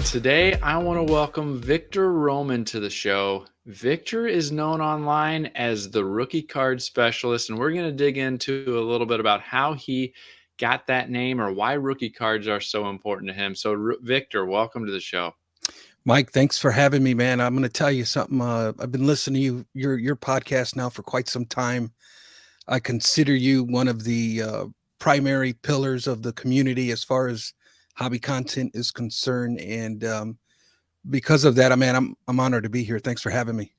Today I want to welcome Victor Roman to the show. Victor is known online as the rookie card specialist, and we're going to dig into a little bit about how he got that name or why rookie cards are so important to him. So, Victor, welcome to the show. Mike, thanks for having me, man. I'm going to tell you something. I've been listening to your podcast now for quite some time. I consider you one of the primary pillars of the community as far as hobby content is concerned, and because of that, I'm honored to be here. Thanks for having me.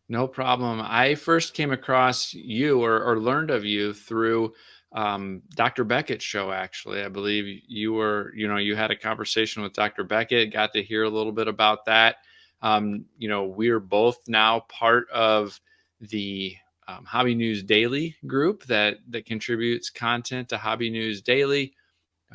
No problem. I first came across you or learned of you through Dr. Beckett's show, actually. I believe you had a conversation with Dr. Beckett, got to hear a little bit about that. We're both now part of the Hobby News Daily group that contributes content to Hobby News Daily.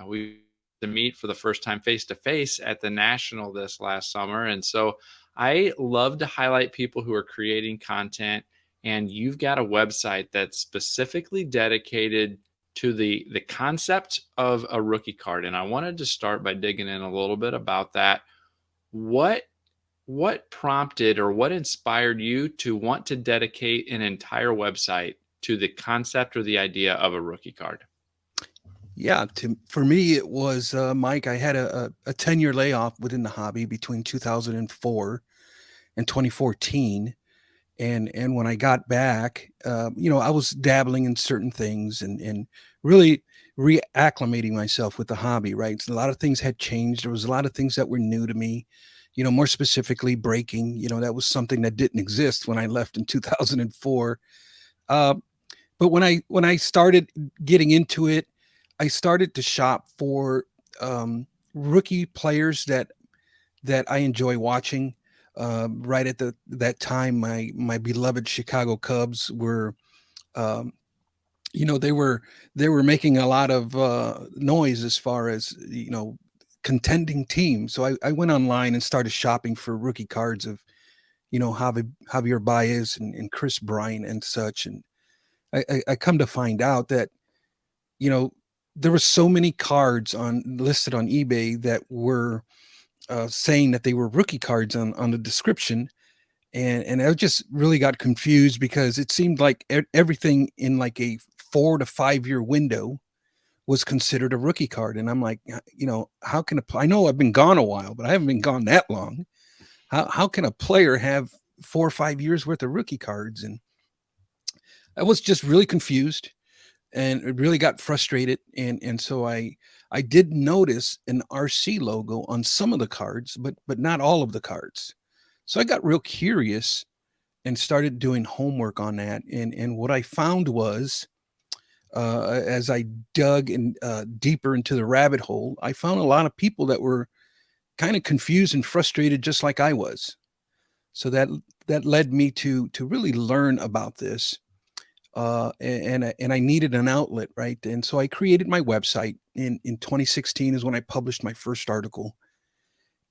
We to meet for the first time face to face at the National this last summer. And so I love to highlight people who are creating content, and you've got a website that's specifically dedicated to the concept of a rookie card. And I wanted to start by digging in a little bit about that. What prompted or what inspired you to want to dedicate an entire website to the concept or the idea of a rookie card? Yeah, for me, it was Mike. I had a 10-year layoff within the hobby between 2004 and 2014, and when I got back, I was dabbling in certain things and really reacclimating myself with the hobby. Right, so a lot of things had changed. There was a lot of things that were new to me. More specifically, breaking. That was something that didn't exist when I left in 2004. Uh, but when I started getting into it, I started to shop for rookie players that I enjoy watching. Right at that time, my beloved Chicago Cubs were, um, they were making a lot of noise as far as contending teams. So I went online and started shopping for rookie cards of Javier Baez and Chris Bryant and such. And I come to find out that you know there were so many cards on listed on eBay that were saying that they were rookie cards on the description, and I just really got confused because it seemed like everything in like a 4 to 5 year window was considered a rookie card, and I'm like, how can I know I've been gone a while, but I haven't been gone that long. How can a player have 4 or 5 years worth of rookie cards? And I was just really confused and it really got frustrated, and so I did notice an RC logo on some of the cards, but not all of the cards. So I got real curious and started doing homework on that, and what I found was as I dug in deeper into the rabbit hole, I found a lot of people that were kind of confused and frustrated just like I was. So that led me to really learn about this, and I needed an outlet, right? And so I created my website in 2016 is when I published my first article,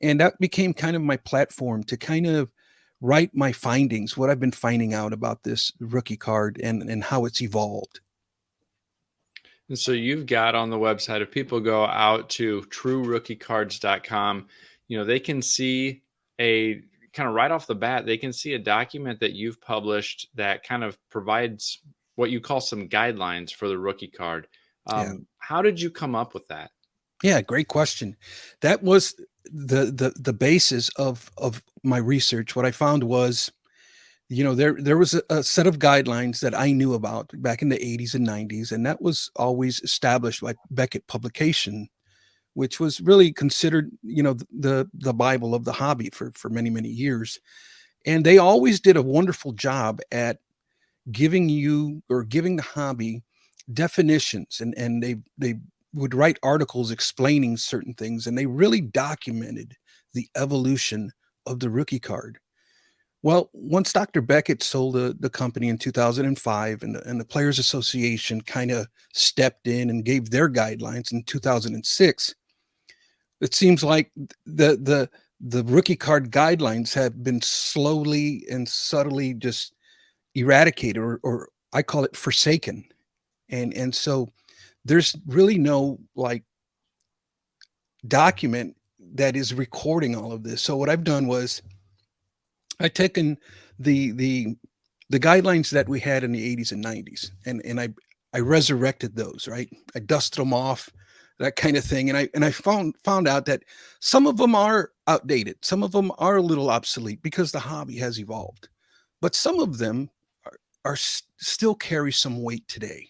and that became kind of my platform to kind of write my findings, what I've been finding out about this rookie card and how it's evolved. And so you've got on the website, if people go out to truerookiecards.com, they can see a kind of right off the bat, they can see a document that you've published that kind of provides what you call some guidelines for the rookie card. Yeah. How did you come up with that? Yeah, great question. That was the basis of my research. What I found was, there was a set of guidelines that I knew about back in the 80s and 90s, and that was always established by Beckett Publication, which was really considered, the Bible of the hobby for many, many years. And they always did a wonderful job at giving you or giving the hobby definitions, and they would write articles explaining certain things, and they really documented the evolution of the rookie card. Well, once Dr. Beckett sold the company in 2005, and the Players Association kind of stepped in and gave their guidelines in 2006, it seems like the rookie card guidelines have been slowly and subtly just eradicated, or I call it forsaken. And so there's really no like document that is recording all of this. So what I've done was I taken the the the guidelines that we had in the 80s and 90s, and I resurrected those, right? I dusted them off, that kind of thing, and I found out that some of them are outdated, some of them are a little obsolete because the hobby has evolved, but some of them still carry some weight today.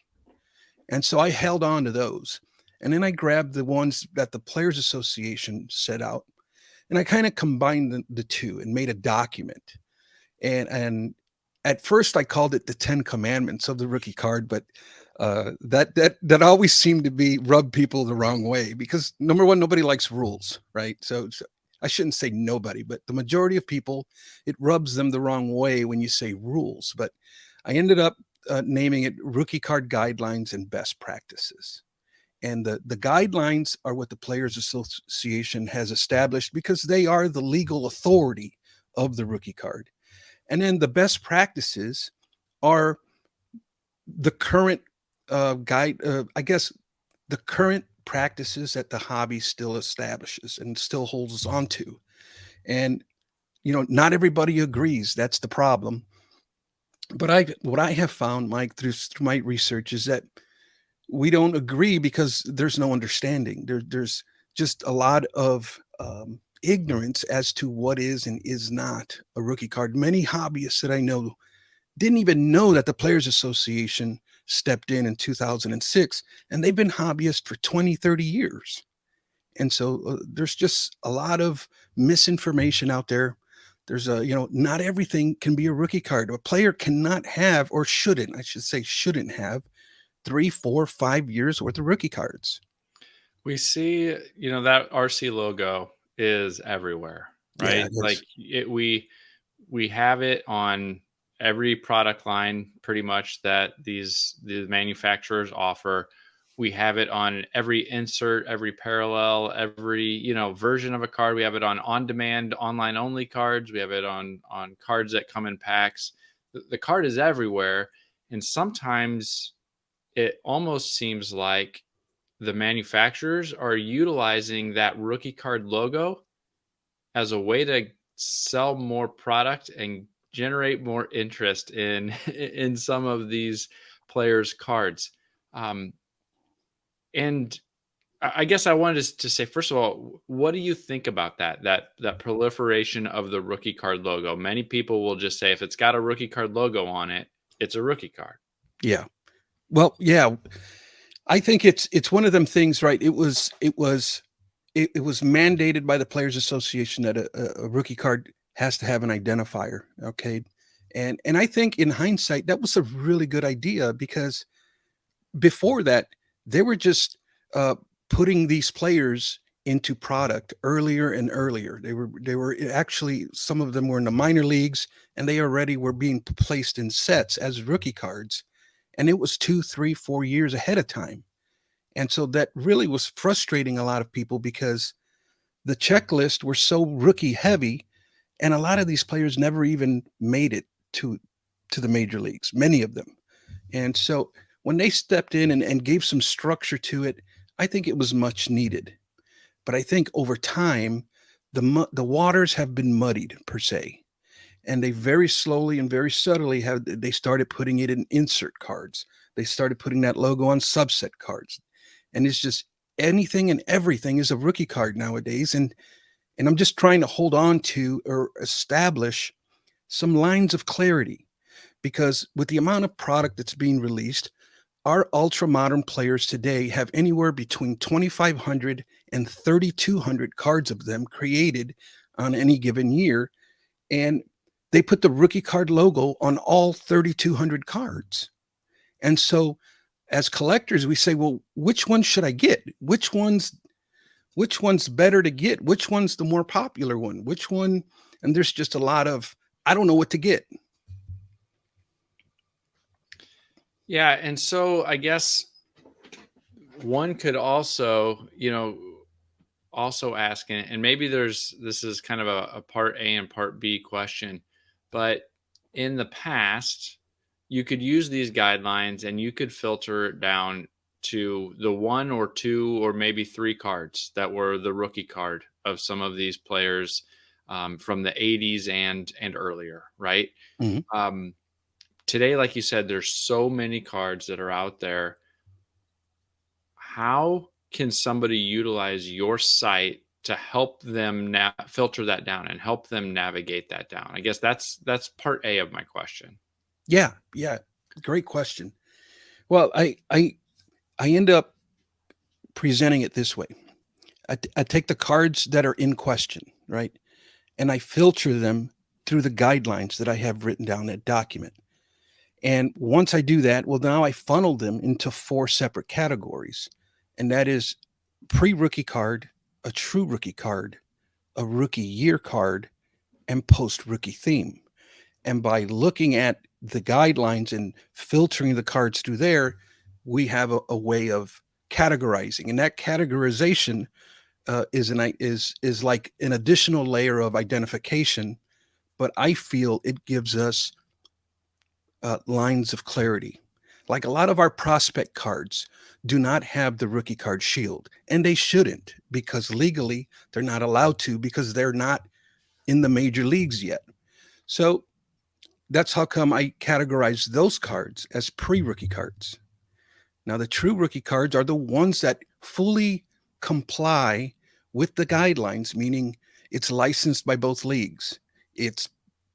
And so I held on to those. And then I grabbed the ones that the Players Association set out, and I kind of combined the two and made a document. And at first I called it the 10 commandments of the rookie card, but that always seemed to be rub people the wrong way because number one, nobody likes rules, right? So I shouldn't say nobody, but the majority of people, it rubs them the wrong way when you say rules. But I ended up naming it Rookie Card Guidelines and Best Practices. And the guidelines are what the Players Association has established because they are the legal authority of the rookie card. And then the best practices are the current I guess, the current practices that the hobby still establishes and still holds on to. And, not everybody agrees. That's the problem. But what I have found, Mike, through my research is that we don't agree because there's no understanding. There's just a lot of ignorance as to what is and is not a rookie card. Many hobbyists that I know didn't even know that the Players Association stepped in 2006, and they've been hobbyists for 20, 30 years. And so there's just a lot of misinformation out there. There's not everything can be a rookie card. A player cannot have, or shouldn't, I should say, shouldn't have 3, 4, 5 years worth of rookie cards. We see, that RC logo is everywhere, Yeah, right? it Like is. we have it on every product line pretty much that the manufacturers offer. We have it on every insert, every parallel, every, version of a card. We have it on demand, online only cards. We have it on cards that come in packs. The card is everywhere. And sometimes it almost seems like the manufacturers are utilizing that rookie card logo as a way to sell more product and generate more interest in in some of these players' cards. Um, and I guess I wanted to say, first of all, what do you think about that proliferation of the rookie card logo? Many people will just say if it's got a rookie card logo on it, it's a rookie card. Yeah. Well, yeah. I think it's one of them things, right? It was mandated by the Players Association that a rookie card has to have an identifier. Okay. And I think in hindsight, that was a really good idea because before that, they were just putting these players into product earlier and earlier. They were actually, some of them were in the minor leagues, and they already were being placed in sets as rookie cards, and it was 2, 3, 4 years ahead of time. And so that really was frustrating a lot of people because the checklist were so rookie heavy, and a lot of these players never even made it to the major leagues, many of them. And so when they stepped in and gave some structure to it, I think it was much needed. But I think over time, the waters have been muddied per se, and they very slowly and very subtly have they started putting it in insert cards. They started putting that logo on subset cards, and it's just anything and everything is a rookie card nowadays. And I'm just trying to hold on to or establish some lines of clarity because with the amount of product that's being released, our ultra modern players today have anywhere between 2,500 and 3,200 cards of them created on any given year. And they put the rookie card logo on all 3,200 cards. And so as collectors, we say, well, which one should I get? Which one's better to get? Which one's the more popular one? Which one? And there's just a lot of, I don't know what to get. Yeah, and so I guess one could also, also ask, and maybe this is kind of a part A and part B question, but in the past, you could use these guidelines and you could filter it down to the one or two or maybe three cards that were the rookie card of some of these players from the 80s and earlier, right? Mhm. Um, Today, like you said, there's so many cards that are out there. How can somebody utilize your site to help them filter that down and help them navigate that down? I guess that's part A of my question. Yeah, yeah, great question. Well, I end up presenting it this way. I take the cards that are in question, right? And I filter them through the guidelines that I have written down that document. And once I do that, well, now I funnel them into 4 separate categories. And that is pre-rookie card, a true rookie card, a rookie year card, and post-rookie theme. And by looking at the guidelines and filtering the cards through there, we have a way of categorizing. And that categorization is like an additional layer of identification, but I feel it gives us lines of clarity. Like a lot of our prospect cards do not have the rookie card shield, and they shouldn't because legally they're not allowed to because they're not in the major leagues yet. So that's how come I categorize those cards as pre-rookie cards. Now, the true rookie cards are the ones that fully comply with the guidelines, meaning it's licensed by both leagues. It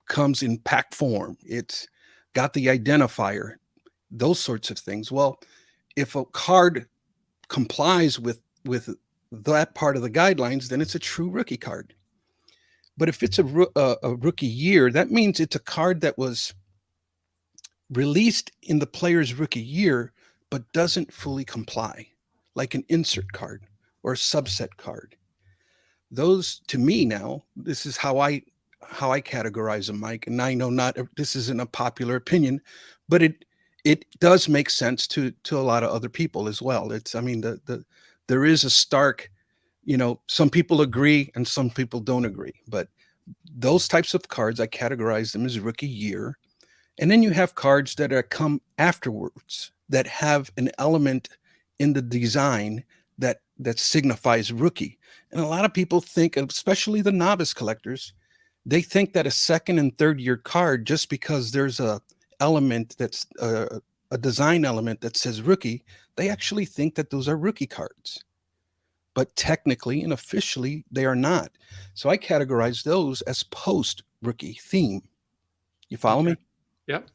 comes in pack form. It's got the identifier, those sorts of things. Well, if a card complies with that part of the guidelines, then it's a true rookie card. But if it's a rookie year, that means it's a card that was released in the player's rookie year, but doesn't fully comply, like an insert card or a subset card. Those, to me, now this is how I categorize them, Mike. And I know not this isn't a popular opinion, but it does make sense to a lot of other people as well. It's I mean the there is a stark, some people agree and some people don't agree, but those types of cards I categorize them as rookie year. And then you have cards that are come afterwards that have an element in the design that signifies rookie. And a lot of people think, especially the novice collectors, they think that a second and third year card, just because there's a element that's a design element that says rookie, they actually think that those are rookie cards. But technically and officially, they are not. So I categorize those as post rookie theme. You follow Okay. me? Yep.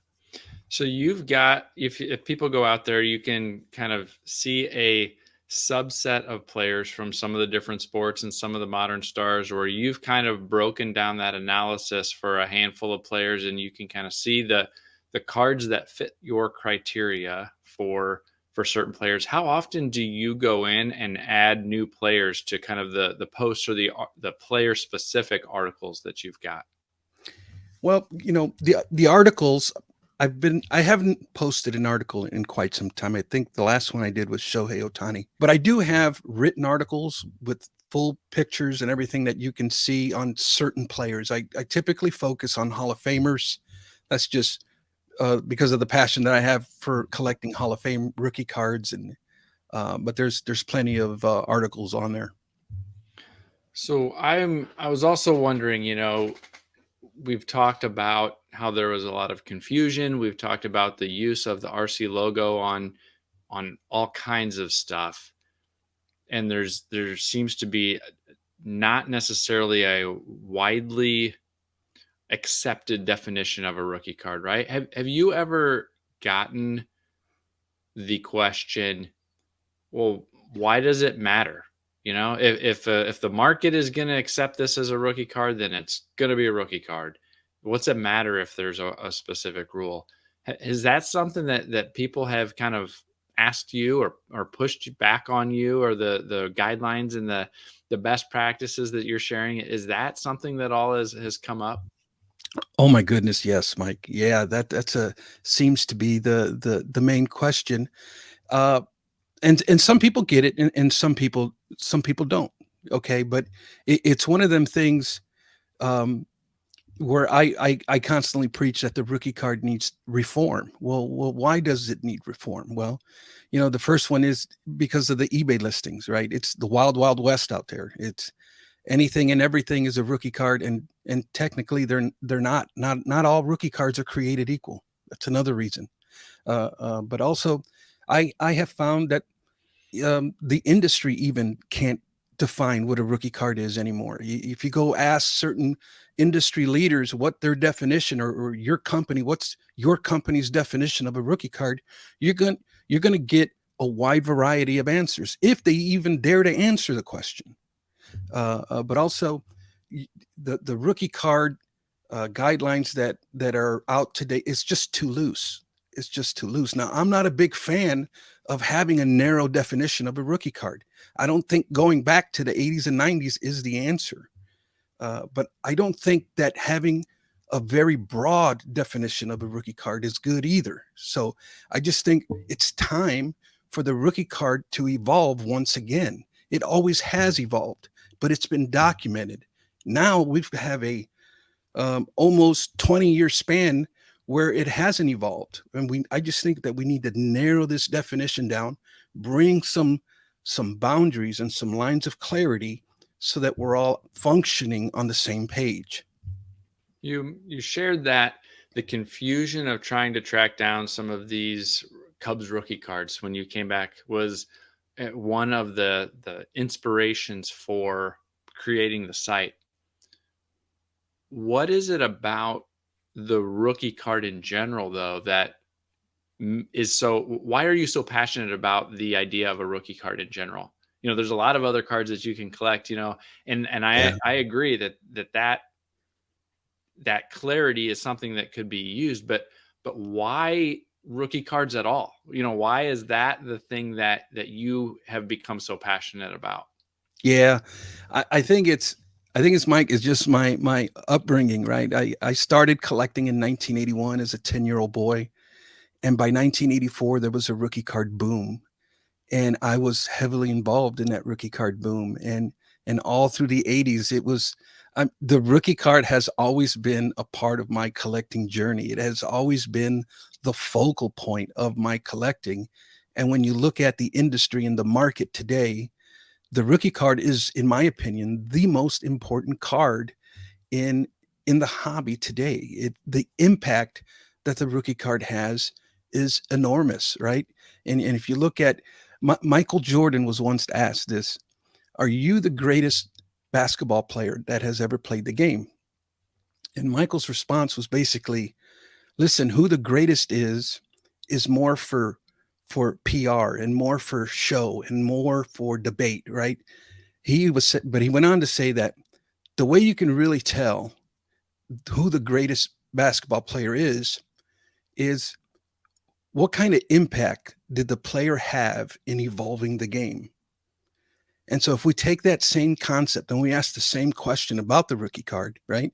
So you've got, if people go out there, you can kind of see a subset of players from some of the different sports and some of the modern stars, where you've kind of broken down that analysis for a handful of players, and you can kind of see the cards that fit your criteria for certain players. How often do you go in and add new players to kind of the posts or the player specific articles that you've got? Well, the articles I haven't posted an article in quite some time. I think the last one I did was Shohei Ohtani. But I do have written articles with full pictures and everything that you can see on certain players. I typically focus on Hall of Famers. That's just because of the passion that I have for collecting Hall of Fame rookie cards, and but there's plenty of articles on there. So I was also wondering, we've talked about how there was a lot of confusion. We've talked about the use of the RC logo on all kinds of stuff. And there seems to be not necessarily a widely accepted definition of a rookie card, right? Have you ever gotten the question, well, why does it matter? If the market is going to accept this as a rookie card, then it's going to be a rookie card. What's it matter if there's a specific rule? Is that something that people have kind of asked you or pushed back on you, or the guidelines and the best practices that you're sharing? Is that something that all has come up? Oh my goodness, yes, Mike. Yeah, that's a seems to be the main question. Uh, and some people get it, and some people don't. Okay, but it's one of them things. Um, where I constantly preach that the rookie card needs reform. Well, why does it need reform? Well, the first one is because of the eBay listings, right? It's the wild, wild west out there. It's anything and everything is a rookie card, and technically they're not all rookie cards are created equal. That's another reason. But also, I have found that the industry even can't define what a rookie card is anymore. If you go ask certain industry leaders what their definition, or your company, what's your company's definition of a rookie card, you're going you're going to get a wide variety of answers if they even dare to answer the question. But also, the rookie card guidelines that are out today is just too loose. It's just too loose. Now, I'm not a big fan of having a narrow definition of a rookie card. I don't think going back to the 80s and 90s is the answer. But I don't think that having a very broad definition of a rookie card is good either. So I just think it's time for the rookie card to evolve once again. It always has evolved, but it's been documented. Now we have a almost 20-year span where it hasn't evolved, and I just think that we need to narrow this definition down, bring some boundaries and some lines of clarity, so that we're all functioning on the same page. You shared that the confusion of trying to track down some of these Cubs rookie cards when you came back was one of the inspirations for creating the site. What is it about the rookie card in general, though, that is so? Why are you so passionate about the idea of a rookie card in general? There's a lot of other cards that you can collect, and Yeah. I agree that clarity is something that could be used, but why rookie cards at all? Why is that the thing that you have become so passionate about? Yeah, I think it's Mike. It's just my upbringing, right? I started collecting in 1981 as a 10-year-old boy, and by 1984 there was a rookie card boom, and I was heavily involved in that rookie card boom, and all through the 80s it was. The rookie card has always been a part of my collecting journey. It has always been the focal point of my collecting. And when you look at the industry and the market today, the rookie card is, in my opinion, the most important card in the hobby today. The impact that the rookie card has is enormous, right? And if you look at Michael Jordan was once asked this: "Are you the greatest basketball player that has ever played the game?" And Michael's response was basically, "Listen, who the greatest is more for PR and more for show and more for debate, right?" But he went on to say that the way you can really tell who the greatest basketball player is what kind of impact did the player have in evolving the game. And so if we take that same concept and we ask the same question about the rookie card, right?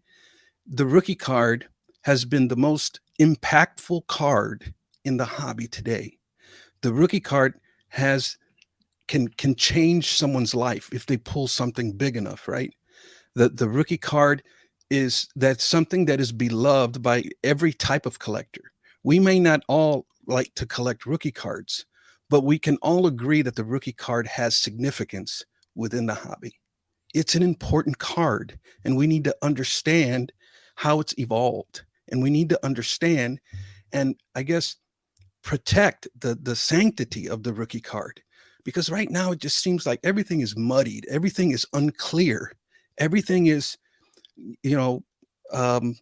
The rookie card has been the most impactful card in the hobby today. The rookie card has can change someone's life if they pull something big enough, right? The rookie card is that's something that is beloved by every type of collector. We may not all like to collect rookie cards, but we can all agree that the rookie card has significance within the hobby. It's an important card, and we need to understand how it's evolved, and we need to understand, and I guess protect the sanctity of the rookie card, because right now it just seems like everything is muddied, everything is unclear, everything is, you know, um,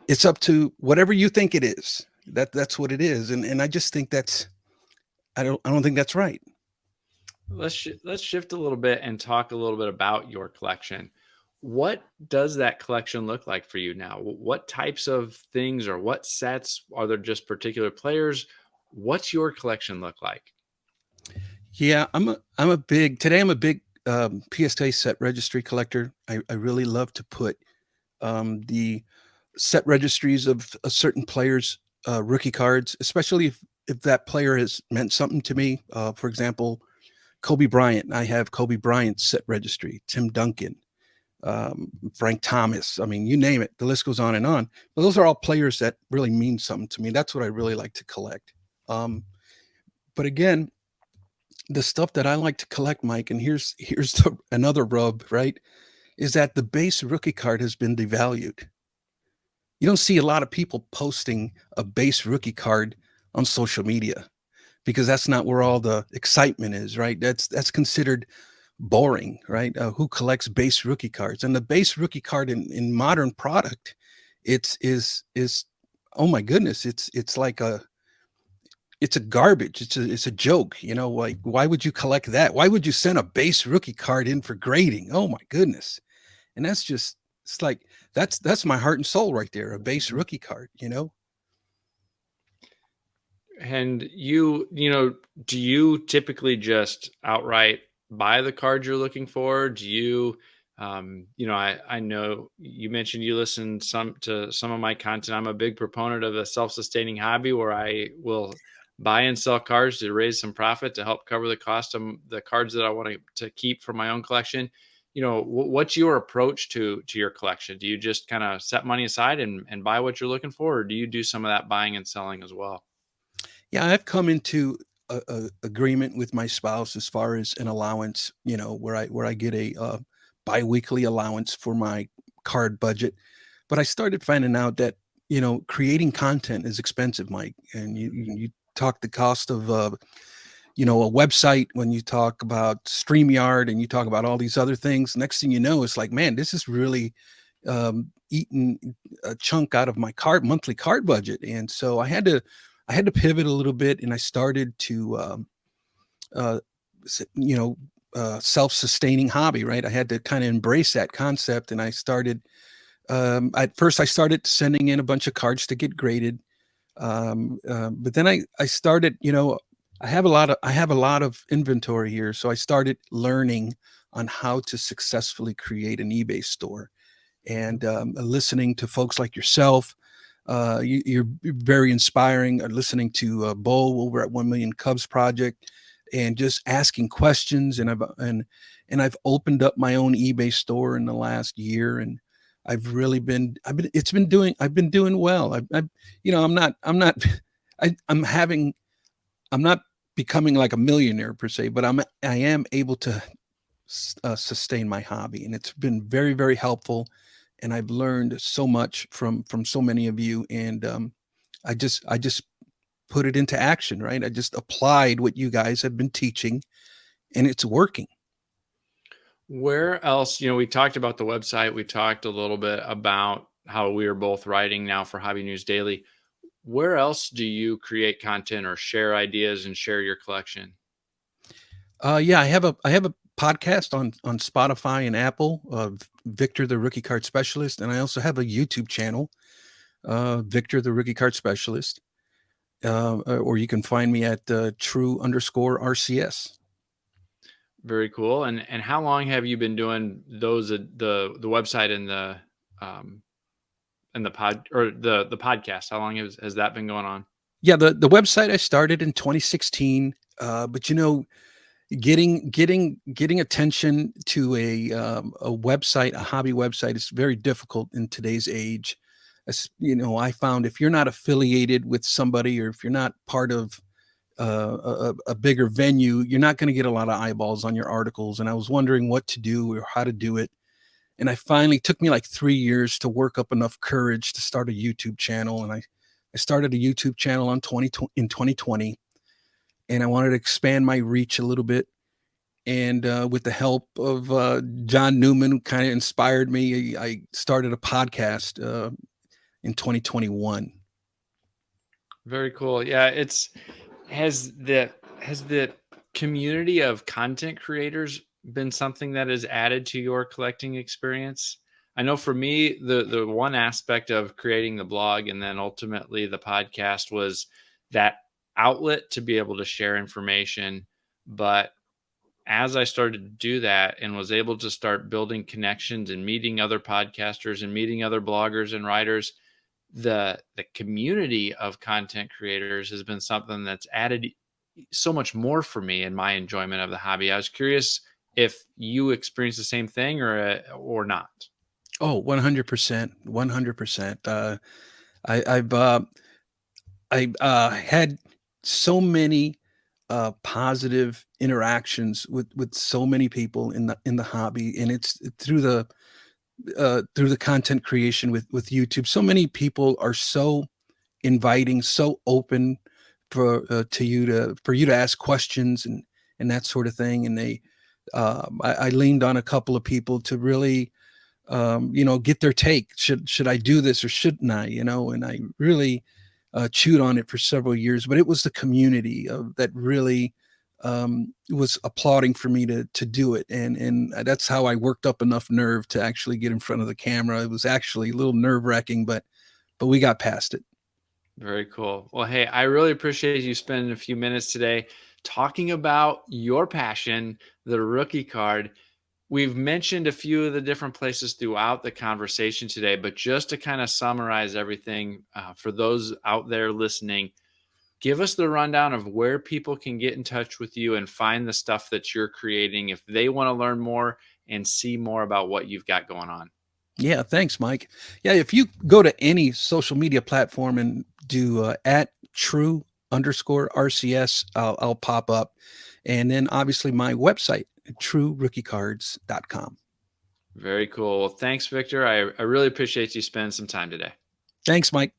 it's up to whatever you think it is. That's what it is, and I just think that's I don't think that's right. Let's shift a little bit and talk a little bit about your collection. What does that collection look like for you now? What types of things or what sets are there? Just particular players? What's your collection look like? Yeah, I'm a big PSA set registry collector. I really love to put the set registries of a certain player's rookie cards, especially if that player has meant something to me. For example, Kobe Bryant. I have Kobe Bryant's set registry. Tim Duncan. Frank Thomas. I mean, you name it, the list goes on and on. But those are all players that really mean something to me. That's what I really like to collect. But again, the stuff that I like to collect, Mike, and another rub, right? Is that the base rookie card has been devalued. You don't see a lot of people posting a base rookie card on social media because that's not where all the excitement is, right? That's considered boring, right? Who collects base rookie cards? And the base rookie card in modern product, it's oh my goodness, it's like it's a garbage. It's a joke, you know. Like, why would you collect that? Why would you send a base rookie card in for grading? Oh my goodness. And that's just it's like that's my heart and soul right there, a base rookie card, you know? And you know, do you typically just outright buy the card you're looking for? Do you, you know, I know you mentioned you listen to some of my content. I'm a big proponent of a self-sustaining hobby where I will buy and sell cards to raise some profit to help cover the cost of the cards that I want to keep for my own collection. You know, what's your approach to your collection? Do you just kind of set money aside and buy what you're looking for, or do you do some of that buying and selling as well? Yeah, I've come into a agreement with my spouse as far as an allowance, you know, where I get a biweekly allowance for my card budget. But I started finding out that, you know, creating content is expensive, Mike. And you talk the cost of you know, a website, when you talk about StreamYard and you talk about all these other things, next thing you know, it's like, man, this is really eating a chunk out of my monthly card budget. And so I had to pivot a little bit, and I started to uh, you know, self-sustaining hobby, right? I had to kind of embrace that concept, and I started. At first, I started sending in a bunch of cards to get graded, but then I started, you know, I have a lot of inventory here, so I started learning on how to successfully create an eBay store, and listening to folks like yourself. You're very inspiring. Listening to Bo over at 1 Million Cubs Project, and just asking questions. And I've opened up my own eBay store in the last year, and I've been doing well. You know, I'm not I'm having I'm not becoming like a millionaire per se, but I am able to sustain my hobby, and it's been very, very helpful. And I've learned so much from so many of you, and I just put it into action, right? I just applied what you guys have been teaching, and it's working. Where else, you know, we talked about the website, we talked a little bit about how we are both writing now for Hobby News Daily. Where else do you create content or share ideas and share your collection? Yeah, I have a podcast on Spotify and Apple, Victor the Rookie Card Specialist, and I also have a YouTube channel, Victor the Rookie Card Specialist. Or you can find me at true_RCS. Very cool. And how long have you been doing those the website um and the pod or the podcast? How long has that been going on? Yeah, the website I started in 2016, but you know, getting attention to a website, a hobby website, is very difficult in today's age. You know, I found if you're not affiliated with somebody, or if you're not part of a bigger venue, you're not going to get a lot of eyeballs on your articles. And I was wondering what to do or how to do it. And I finally took me like 3 years to work up enough courage to start a YouTube channel. And I started a YouTube channel in 2020, and I wanted to expand my reach a little bit. And with the help of John Newman, who kind of inspired me, I started a podcast in 2021. Very cool. Yeah, it's has the community of content creators been something that has added to your collecting experience? I know for me, the one aspect of creating the blog and then ultimately the podcast was that outlet to be able to share information. But as I started to do that and was able to start building connections and meeting other podcasters and meeting other bloggers and writers, the community of content creators has been something that's added so much more for me in my enjoyment of the hobby. I was curious if you experience the same thing or not. Oh, 100%, 100%. I've had so many positive interactions with so many people in the hobby, and it's through the content creation with YouTube. So many people are so inviting, so open for you to ask questions and that sort of thing. And I leaned on a couple of people to really get their take. Should I do this or shouldn't I? And I really chewed on it for several years. But it was the community that really was applauding for me to do it, and that's how I worked up enough nerve to actually get in front of the camera. It was actually a little nerve wracking, but we got past it. Very cool. Well, hey, I really appreciate you spending a few minutes today talking about your passion, the rookie card. We've mentioned a few of the different places throughout the conversation today, but just to kind of summarize everything for those out there listening, give us the rundown of where people can get in touch with you and find the stuff that you're creating if they want to learn more and see more about what you've got going on. Yeah, thanks, Mike. Yeah, if you go to any social media platform and do at true underscore RCS, I'll pop up. And then obviously my website, truerookiecards.com. Very cool. Well, thanks, Victor. I really appreciate you spending some time today. Thanks, Mike.